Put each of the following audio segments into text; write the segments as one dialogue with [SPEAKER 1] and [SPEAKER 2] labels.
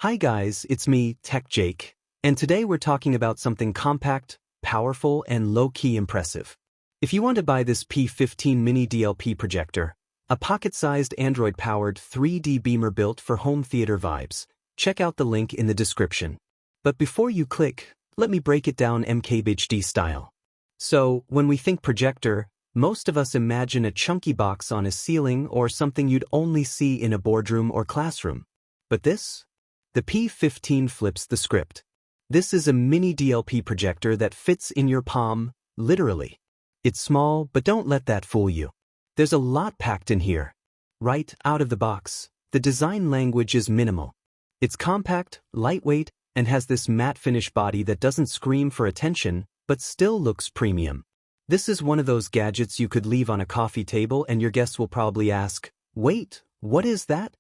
[SPEAKER 1] Hi guys, it's me, Tech Jake, and today we're talking about something compact, powerful, and low-key impressive. If you want to buy this P15 mini DLP projector, a pocket-sized Android-powered 3D beamer built for home theater vibes, check out the link in the description. But before you click, let me break it down MKBHD style. So, when we think projector, most of us imagine a chunky box on a ceiling or something you'd only see in a boardroom or classroom. But this? The P15 flips the script. This is a mini DLP projector that fits in your palm, literally. It's small, but don't let that fool you. There's a lot packed in here. Right out of the box, the design language is minimal. It's compact, lightweight, and has this matte finish body that doesn't scream for attention, but still looks premium. This is one of those gadgets you could leave on a coffee table and your guests will probably ask, "Wait, what is that?"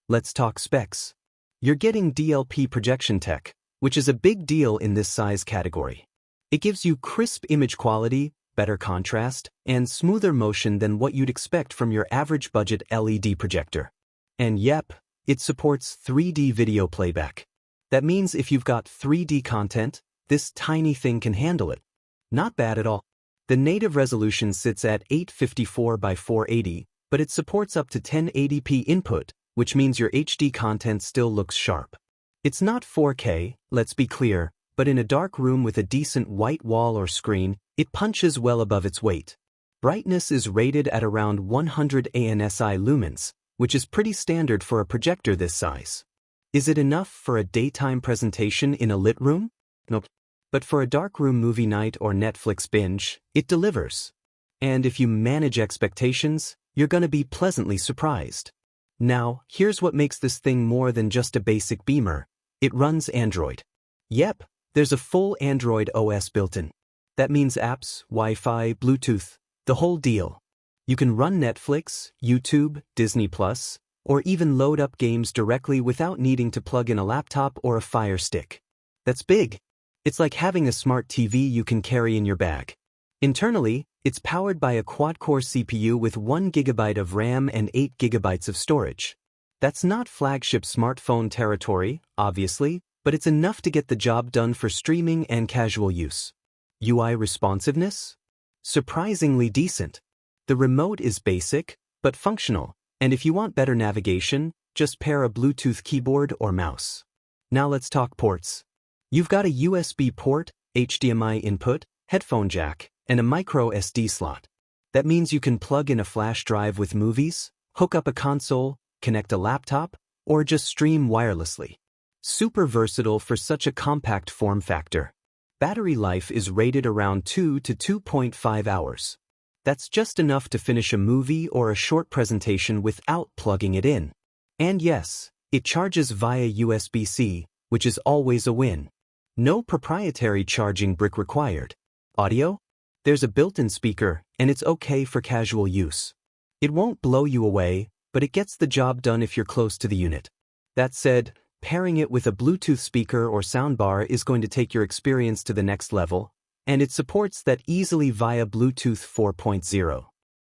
[SPEAKER 1] Let's talk specs. You're getting DLP projection tech, which is a big deal in this size category. It gives you crisp image quality, better contrast, and smoother motion than what you'd expect from your average budget LED projector. And yep, it supports 3D video playback. That means if you've got 3D content, this tiny thing can handle it. Not bad at all. The native resolution sits at 854 by 480, but it supports up to 1080p input, which means your HD content still looks sharp. It's not 4K, let's be clear, but in a dark room with a decent white wall or screen, it punches well above its weight. Brightness is rated at around 100 ANSI lumens, which is pretty standard for a projector this size. Is it enough for a daytime presentation in a lit room? Nope. But for a darkroom movie night or Netflix binge, it delivers. And if you manage expectations, you're gonna be pleasantly surprised. Now, here's what makes this thing more than just a basic beamer. It runs Android. Yep, there's a full Android OS built in. That means apps, Wi-Fi, Bluetooth, the whole deal. You can run Netflix, YouTube, Disney+, or even load up games directly without needing to plug in a laptop or a Fire Stick. That's big. It's like having a smart TV you can carry in your bag. Internally, it's powered by a quad-core CPU with 1 GB of RAM and 8 GB of storage. That's not flagship smartphone territory, obviously, but it's enough to get the job done for streaming and casual use. UI responsiveness? Surprisingly decent. The remote is basic, but functional, and if you want better navigation, just pair a Bluetooth keyboard or mouse. Now let's talk ports. You've got a USB port, HDMI input, headphone jack, and a micro SD slot. That means you can plug in a flash drive with movies, hook up a console, connect a laptop, or just stream wirelessly. Super versatile for such a compact form factor. Battery life is rated around 2 to 2.5 hours. That's just enough to finish a movie or a short presentation without plugging it in. And yes, it charges via USB-C, which is always a win. No proprietary charging brick required. Audio? There's a built-in speaker, and it's okay for casual use. It won't blow you away, but it gets the job done if you're close to the unit. That said, pairing it with a Bluetooth speaker or soundbar is going to take your experience to the next level, and it supports that easily via Bluetooth 4.0.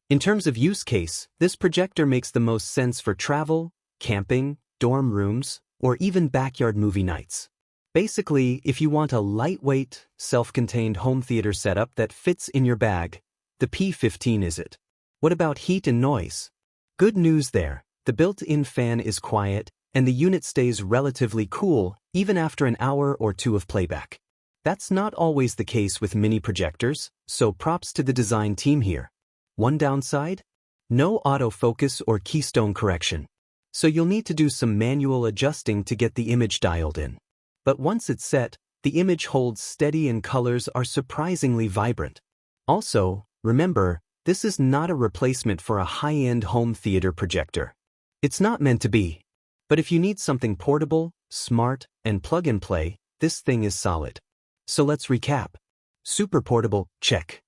[SPEAKER 1] In terms of use case, this projector makes the most sense for travel, camping, dorm rooms, or even backyard movie nights. Basically, if you want a lightweight, self-contained home theater setup that fits in your bag, the P15 is it. What about heat and noise? Good news there. The built-in fan is quiet, and the unit stays relatively cool even after an hour or two of playback. That's not always the case with mini projectors, so props to the design team here. One downside? No autofocus or keystone correction. So you'll need to do some manual adjusting to get the image dialed in. But once it's set, the image holds steady and colors are surprisingly vibrant. Also, remember, this is not a replacement for a high-end home theater projector. It's not meant to be. But if you need something portable, smart, and plug-and-play, this thing is solid. So let's recap. Super portable, check.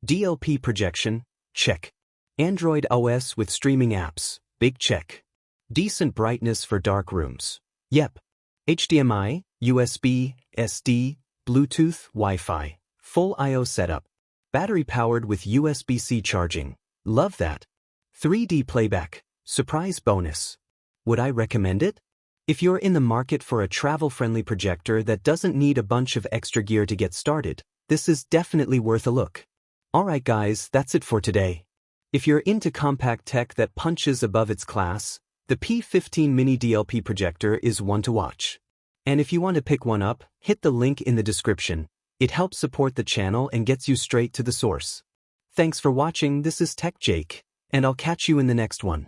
[SPEAKER 1] DLP projection, check. Android OS with streaming apps, big check. Decent brightness for dark rooms. Yep. HDMI, USB, SD, Bluetooth, Wi-Fi, full I/O setup. Battery powered with USB-C charging. Love that. 3D playback, surprise bonus. Would I recommend it? If you're in the market for a travel-friendly projector that doesn't need a bunch of extra gear to get started, this is definitely worth a look. Alright guys, that's it for today. If you're into compact tech that punches above its class, the P15 Mini DLP projector is one to watch. And if you want to pick one up, hit the link in the description. It helps support the channel and gets you straight to the source. Thanks for watching. This is Tech Jake, and I'll catch you in the next one.